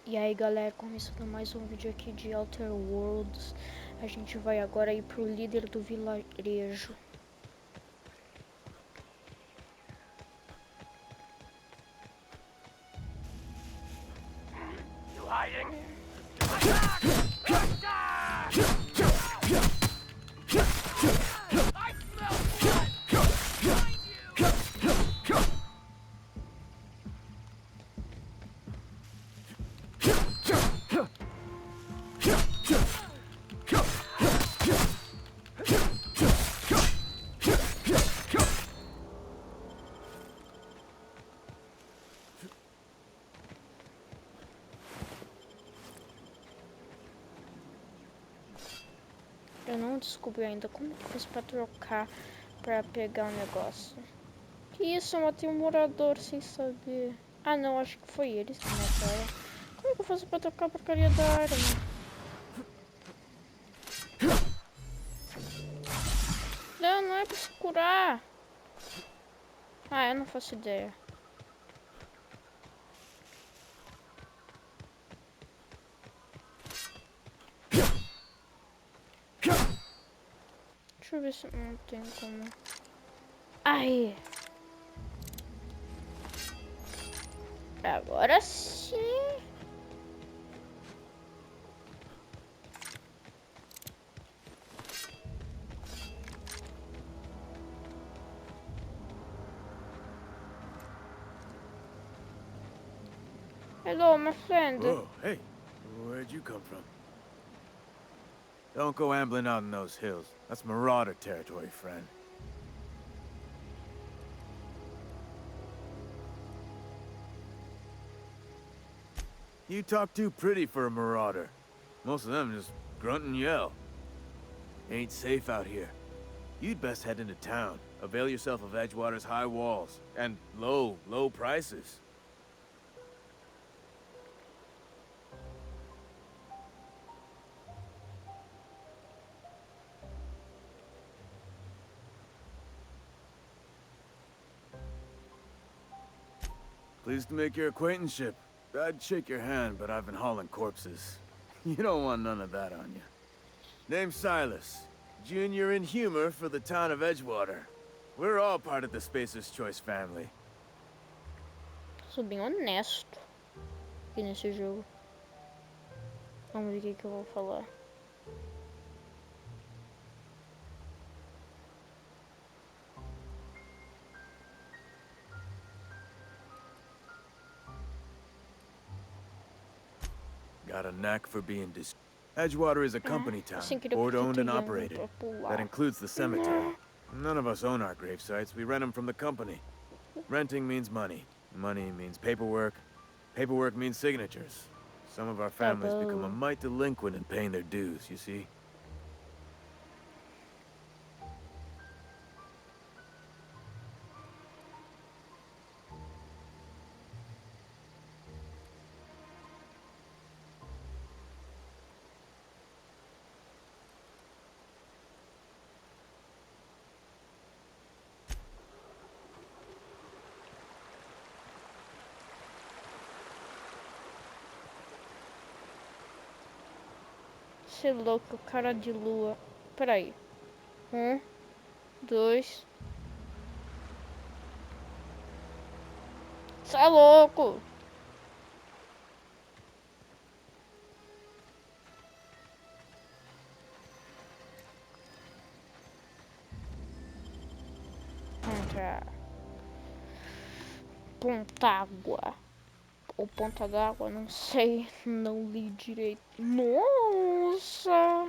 E aí galera, começando mais um vídeo aqui de Outer Worlds. A gente vai agora ir pro líder do vilarejo. You hiding? Eu não descobri ainda como que faz pra trocar, pra pegar o negócio. Que isso, eu matei um morador sem saber. Ah não, acho que foi eles que mataram. Como que eu faço pra trocar a porcaria da arma? Não, não é pra se curar. Ah, eu não faço ideia. Deixa eu ver se não tem como. Aí. Agora sim. Hello, my friend. Whoa, hey, where'd you come from? Don't go ambling out in those hills. That's marauder territory, friend. You talk too pretty for a marauder. Most of them just grunt and yell. Ain't safe out here. You'd best head into town. Avail yourself of Edgewater's high walls. And low prices. Pleased to make your acquaintanceship. I'd shake your hand, but I've been hauling corpses. You don't want none of that on you. Name's Silas. Junior in humor for the town of Edgewater. We're all part of the Spacer's Choice family. Sou bem honesto aqui nesse jogo. Vamos ver o que eu vou falar. Got a knack for being Edgewater is a company town, Sem querer board-owned and triângulo operated. pra pular. That includes the cemetery. None of us own our grave sites. We rent them from the company. Renting means money. Money means paperwork. Paperwork means signatures. Some of our families become a mite delinquent in paying their dues, you see? Cê louco, cara de lua. Peraí. 1, 2. Cê é louco. Ponta água. Ou ponta d'água, não sei. Não li direito. Nossa.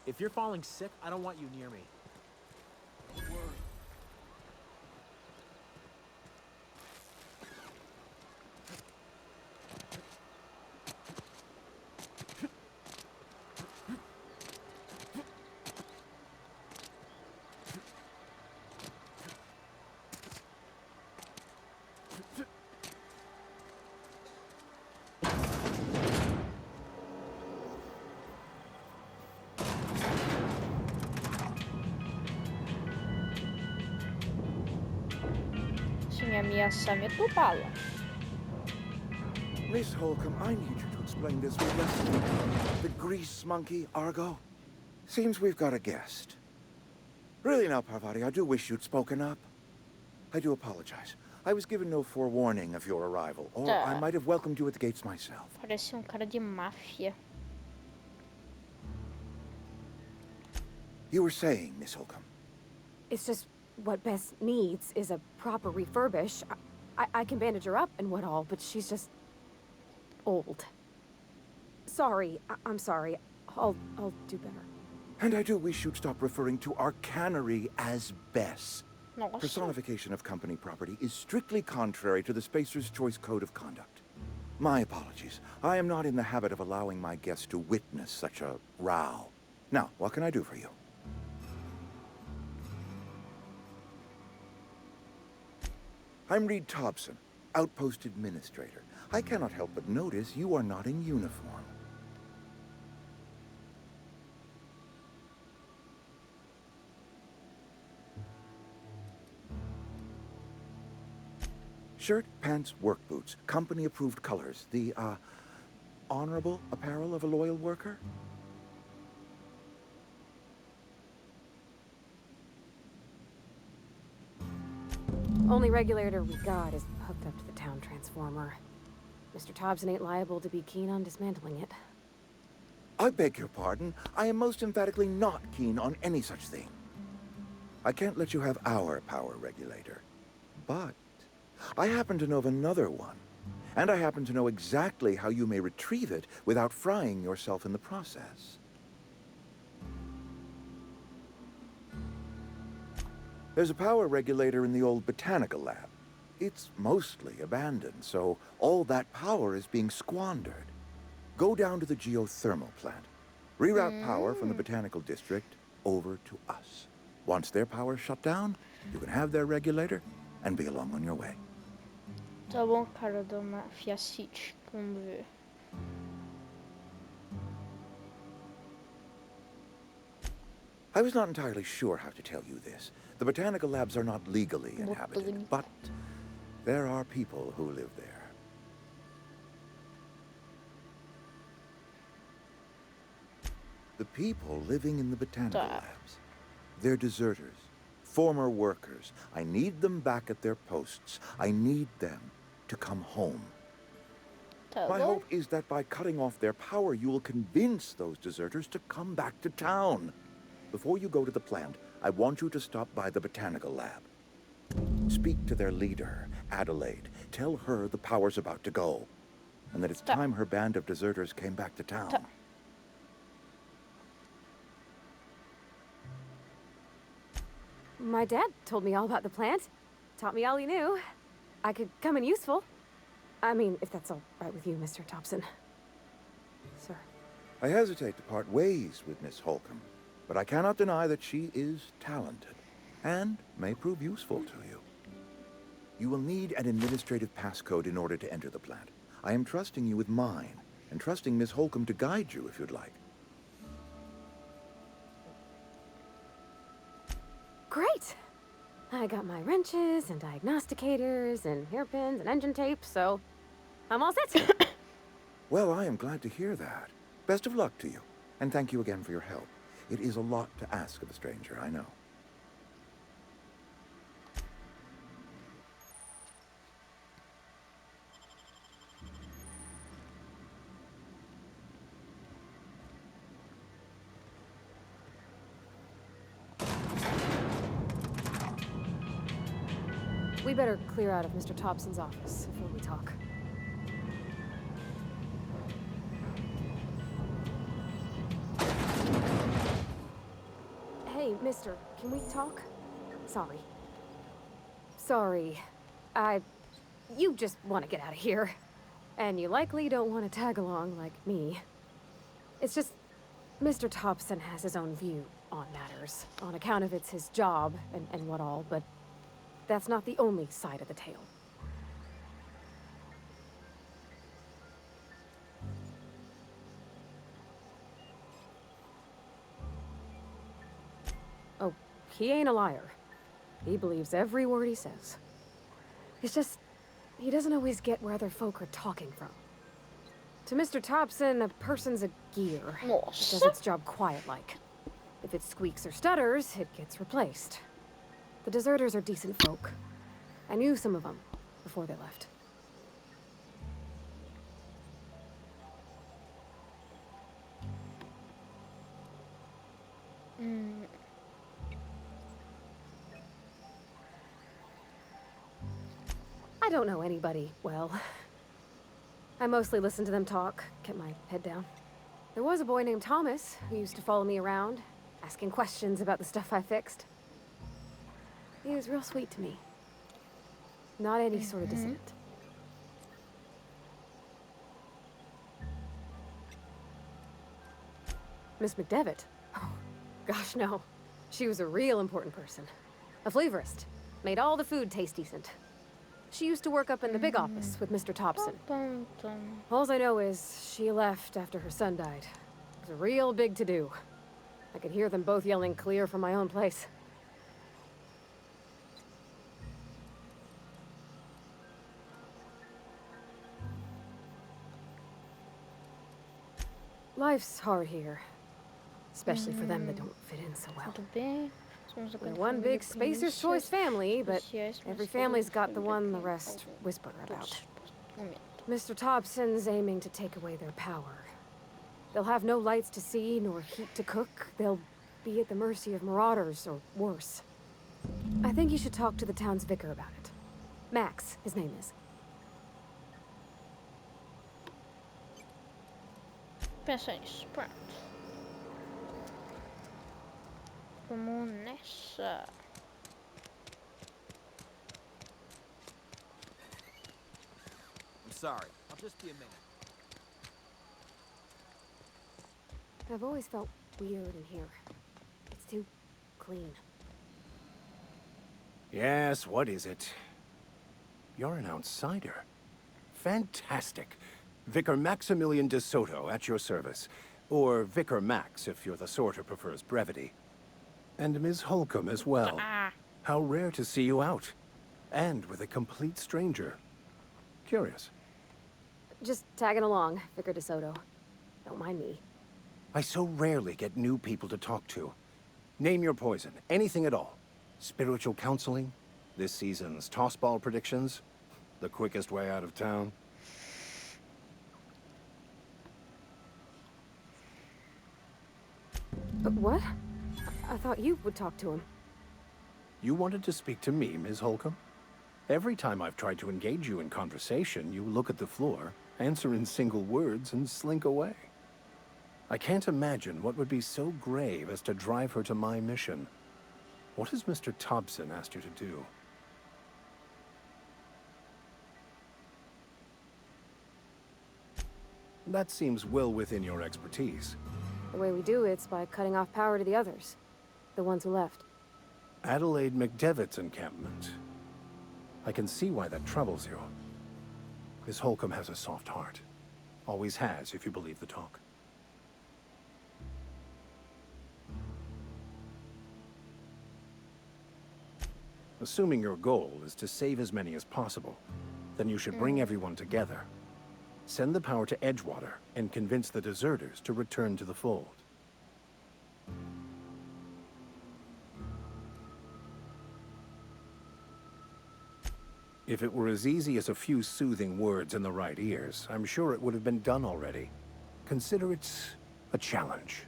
If you're falling sick, I don't want you near me. me ameaçar, meto bala. Miss Holcomb, I need you to explain this with lesson. The grease monkey, Argo? Seems we've got a guest. Really now, Parvati, I do wish you'd spoken up. I do apologize. I was given no forewarning of your arrival, or I might have welcomed you at the gates myself. Parece cara de máfia. You were saying, Miss Holcomb. It's just what Bess needs is a proper refurbish. I can bandage her up and what all, but she's just old. Sorry, I'm sorry. I'll do better. And I do wish you'd stop referring to our cannery as Bess. Nossa. Personification of company property is strictly contrary to the Spacer's Choice Code of Conduct. My apologies. I am not in the habit of allowing my guests to witness such a row. Now, what can I do for you? I'm Reed Thompson, Outpost Administrator. I cannot help but notice you are not in uniform. Shirt, pants, work boots, company-approved colors. The, honorable apparel of a loyal worker? Only regulator we got is hooked up to the town transformer. Mr. Thompson ain't liable to be keen on dismantling it. I beg your pardon. I am most emphatically not keen on any such thing. I can't let you have our power regulator. But I happen to know of another one. And I happen to know exactly how you may retrieve it without frying yourself in the process. There's a power regulator in the old botanical lab. It's mostly abandoned, so all that power is being squandered. Go down to the geothermal plant. Reroute power from the botanical district over to us. Once their power's shut down, you can have their regulator and be along on your way. Tá bom, cara da Mafia City. Vamos ver. I was not entirely sure how to tell you this. The botanical labs are not legally inhabited, but there are people who live there. The people living in the botanical labs, they're deserters, former workers. I need them back at their posts. I need them to come home. My hope is that by cutting off their power, you will convince those deserters to come back to town. Before you go to the plant, I want you to stop by the botanical lab. Speak to their leader, Adelaide. Tell her the power's about to go, and that it's time her band of deserters came back to town. My dad told me all about the plant. Taught me all he knew. I could come in useful. I mean, if that's all right with you, Mr. Thompson. Sir. I hesitate to part ways with Miss Holcomb, but I cannot deny that she is talented and may prove useful to you. You will need an administrative passcode in order to enter the plant. I am trusting you with mine, and trusting Miss Holcomb to guide you if you'd like. Great! I got my wrenches and diagnosticators and hairpins and engine tape, so I'm all set. Well, I am glad to hear that. Best of luck to you, and thank you again for your help. It is a lot to ask of a stranger, I know. We better clear out of Mr. Thompson's office before we talk. Hey, mister, can we talk? Sorry. Sorry. You just want to get out of here. And you likely don't want to tag along like me. It's just, Mr. Thompson has his own view on matters, on account of it's his job and what all, but that's not the only side of the tale. Oh, he ain't a liar. He believes every word he says. It's just, he doesn't always get where other folk are talking from. To Mr. Thompson, a person's a gear. It does Nossa. its job quiet-like. If it squeaks or stutters, it gets replaced. The deserters are decent folk. I knew some of them before they left. I don't know anybody well. I mostly listened to them talk, kept my head down. There was a boy named Thomas who used to follow me around, asking questions about the stuff I fixed. He was real sweet to me. Not any sort of dissident. Miss McDevitt? Oh, gosh, no. She was a real important person. A flavorist. Made all the food taste decent. She used to work up in the big office with Mr. Thompson. All I know is she left after her son died. It was a real big to-do. I could hear them both yelling clear from my own place. Life's hard here. Especially for them that don't fit in so well. Tudo bem. Somos a We're grande one família big com Spacer's mísseis Choice family, but especiais, mas every todos family's got the sempre one the têm rest algum whisper about. todos momento. Mr. Thompson's aiming to take away their power. They'll have no lights to see, nor heat to cook. They'll be at the mercy of marauders, or worse. I think you should talk to the town's vicar about it. Max, his name is. Pensa nisso, pronto. Vamos nessa. I'm sorry. I'll just be a minute. I've always felt weird in here. It's too clean. Yes, what is it? You're an outsider. Fantastic. Vicar Maximilian de Soto at your service. Or Vicar Max, if you're the sort who prefers brevity. And Ms. Holcomb as well. How rare to see you out. And with a complete stranger. Curious. Just tagging along, Vicar DeSoto. Don't mind me. I so rarely get new people to talk to. Name your poison, anything at all. Spiritual counseling, this season's tossball predictions, the quickest way out of town. What? I thought you would talk to him. You wanted to speak to me, Ms. Holcomb? Every time I've tried to engage you in conversation, you look at the floor, answer in single words, and slink away. I can't imagine what would be so grave as to drive her to my mission. What has Mr. Thompson asked you to do? That seems well within your expertise. The way we do it's by cutting off power to the others. The ones who left. Adelaide McDevitt's encampment. I can see why that troubles you. Miss Holcomb has a soft heart. Always has, if you believe the talk. Assuming your goal is to save as many as possible, then you should bring everyone together. Send the power to Edgewater and convince the deserters to return to the fold. If it were as easy as a few soothing words in the right ears, I'm sure it would have been done already. Consider it a challenge.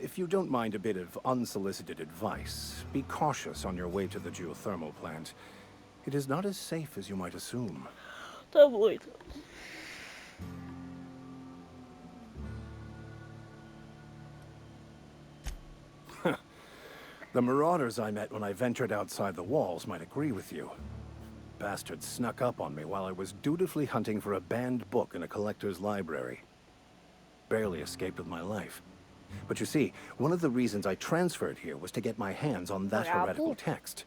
If you don't mind a bit of unsolicited advice, be cautious on your way to the geothermal plant. It is not as safe as you might assume. Tá bom, então. The marauders I met when I ventured outside the walls might agree with you. Bastards snuck up on me while I was dutifully hunting for a banned book in a collector's library. Barely escaped with my life. But you see, one of the reasons I transferred here was to get my hands on that heretical text.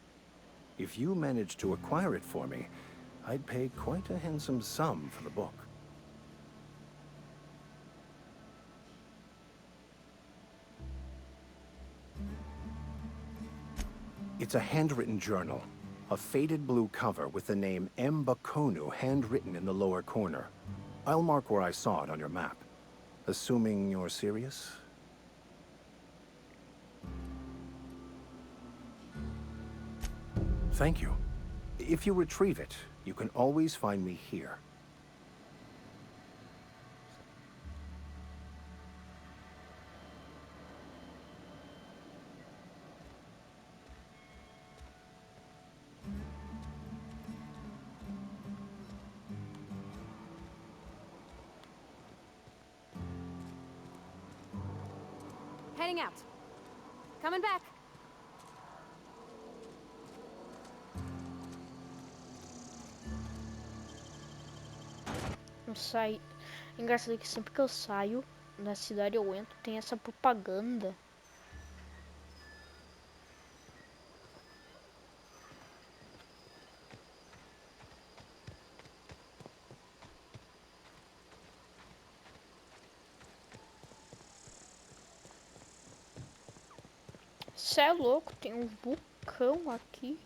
If you managed to acquire it for me, I'd pay quite a handsome sum for the book. It's a handwritten journal. A faded blue cover with the name M. Bakonu handwritten in the lower corner. I'll mark where I saw it on your map. Assuming you're serious? Thank you. If you retrieve it, you can always find me here. Heading out. Coming back. Eu saí. Engraçado que sempre que eu saio da cidade eu entro, tem essa propaganda. Cê é louco, tem um vulcão aqui.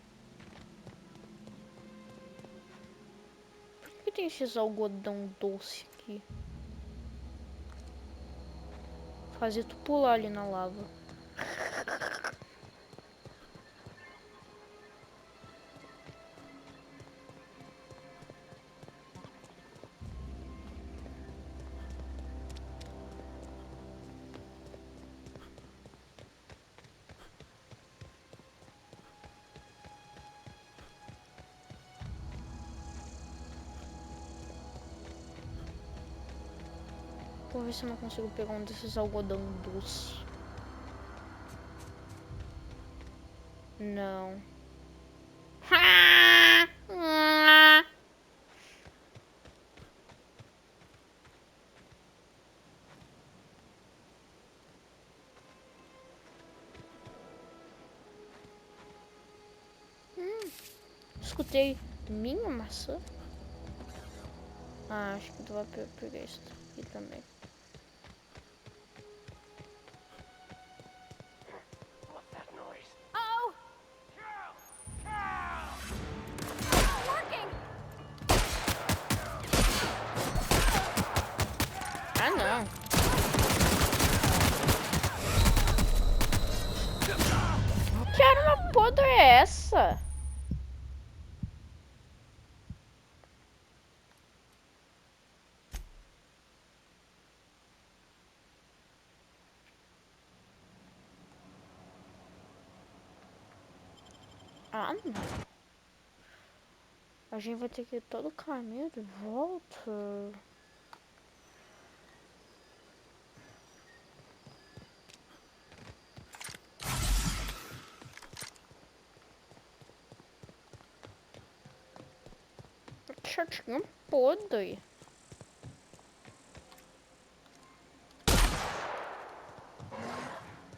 Por que tem esses algodão doce aqui? Fazer tu pular ali na lava. Vou ver se eu não consigo pegar um desses algodão doce. Não. Escutei minha maçã. Ah, acho que tu vai pegar isso aqui também. Oh! Working! Ah, não. Que arma podre é essa? Ah, não. A gente vai ter que ir todo o caminho de volta. Que chatinho podre.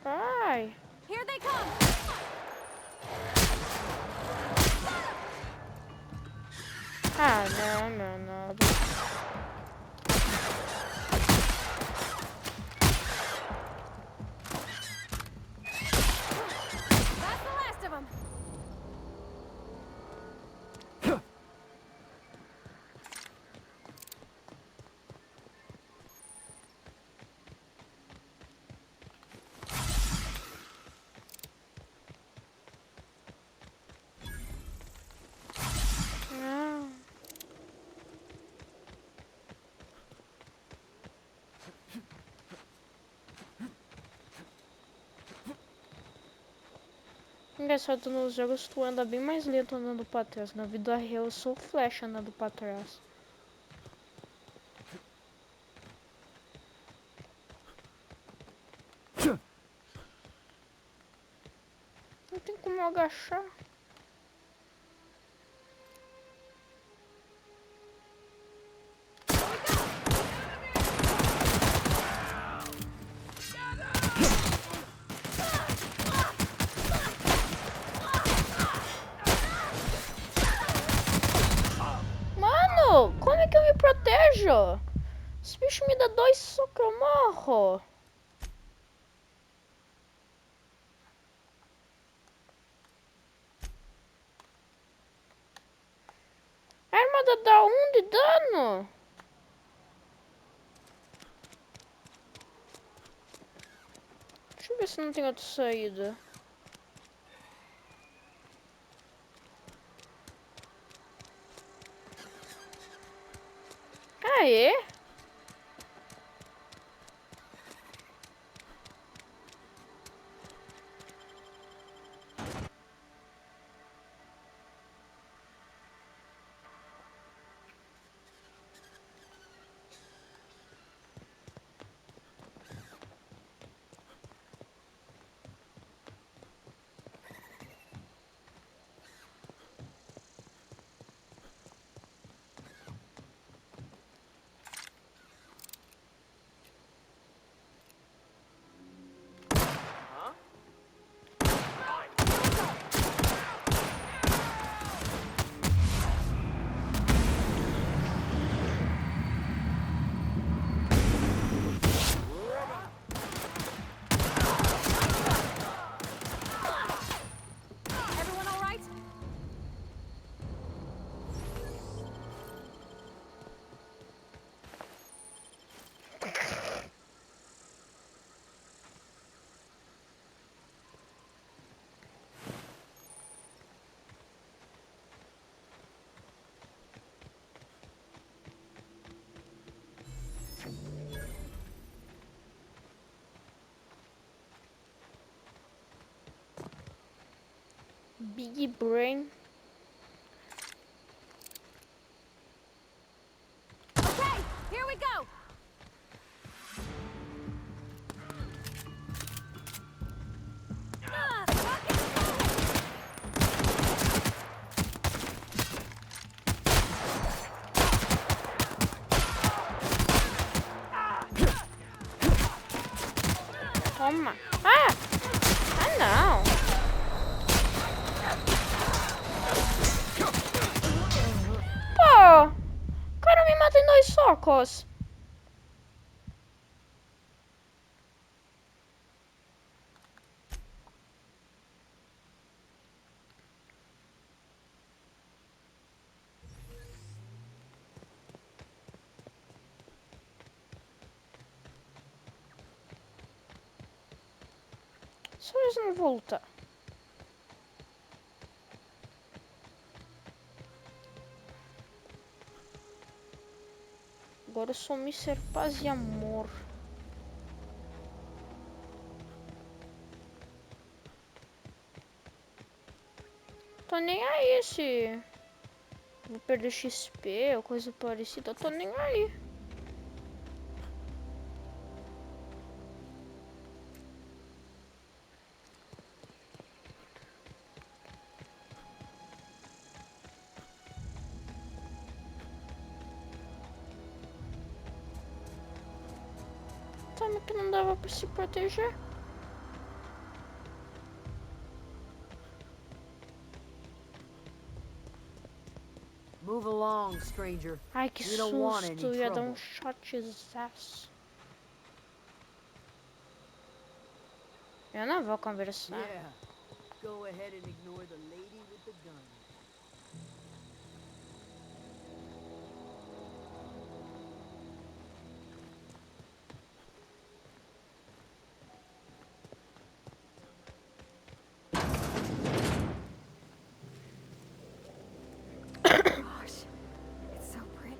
Ai. Here they come! Ah, não, não, não. That's the last of them! Não. Engraçado, nos jogos tu anda bem mais lento andando pra trás. Na vida real eu sou flecha andando pra trás. Não tem como agachar. Mano, como é que eu me protejo? Esse bicho me dá 2 socos, eu morro. nada, dá um de dano. Deixa eu ver se não tem outra saída. Ah, é? Everyone all right? Big Brain. Okay, here we go. Toma. Ah! Ah, não. Pô! O cara me mata em 2 socos. Só eles não voltar. Agora eu sou Mr. Paz e Amor. Tô nem aí se vou perder XP ou coisa parecida. Eu tô nem aí. Também que não dava pra se proteger. Move along, stranger. Ai, que You don't want susto. any Ia dar trouble. um shotzaço. Eu não vou conversar. Yeah. Go ahead and ignore the lady with the gun. Gosh, it's so pretty.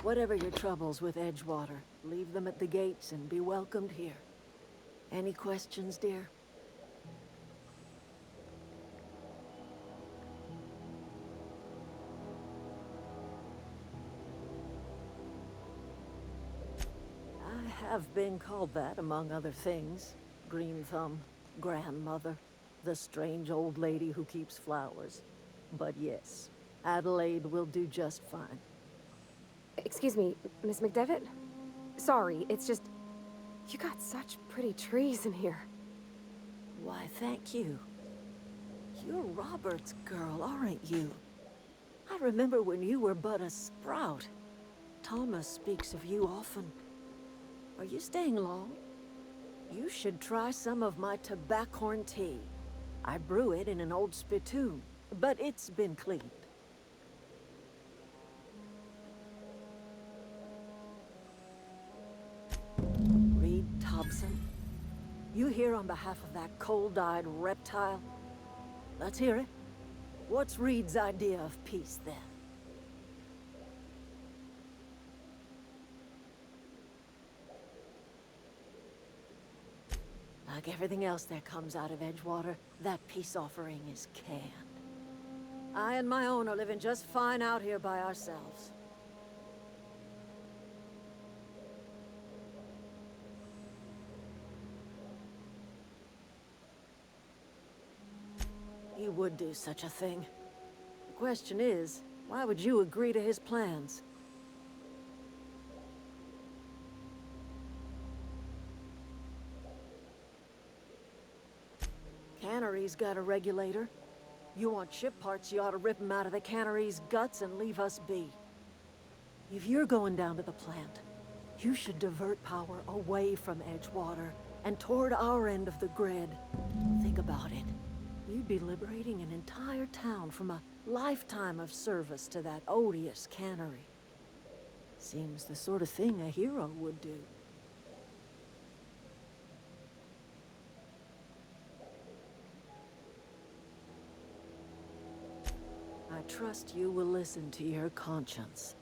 Whatever your troubles with Edgewater, leave them at the gates and be welcomed here. Any questions, dear? I have been called that, among other things. Green Thumb, grandmother, the strange old lady who keeps flowers. But yes, Adelaide will do just fine. Excuse me, Miss McDevitt? Sorry, it's just... You got such pretty trees in here. Why, thank you. You're Robert's girl, aren't you? I remember when you were but a sprout. Thomas speaks of you often. Are you staying long? You should try some of my tobaccorn tea. I brew it in an old spittoon, but it's been cleaned. You here on behalf of that cold-eyed reptile? Let's hear it. What's Reed's idea of peace, then? Like everything else that comes out of Edgewater, that peace offering is canned. I and my own are living just fine out here by ourselves. He would do such a thing. The question is, why would you agree to his plans? Cannery's got a regulator. You want ship parts, you ought to rip them out of the cannery's guts and leave us be. If you're going down to the plant, you should divert power away from Edgewater and toward our end of the grid. Think about it. You'd be liberating an entire town from a lifetime of service to that odious cannery. Seems the sort of thing a hero would do. I trust you will listen to your conscience.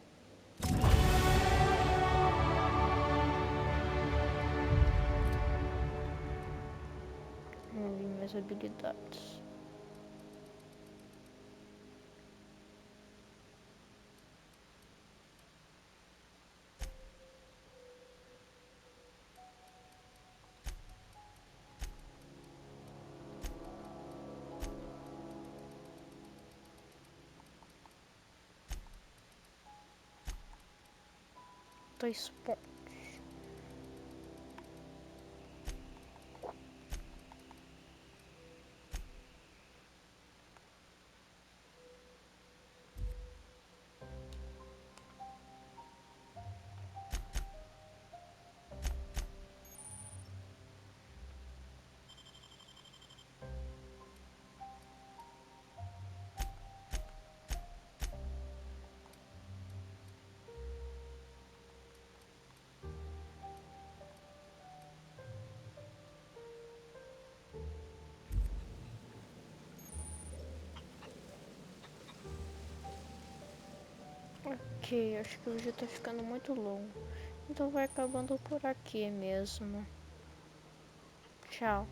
Vamos ver minhas habilidades. Dois pontos. Ok, acho que o vídeo tá ficando muito longo. Então vai acabando por aqui mesmo. Tchau.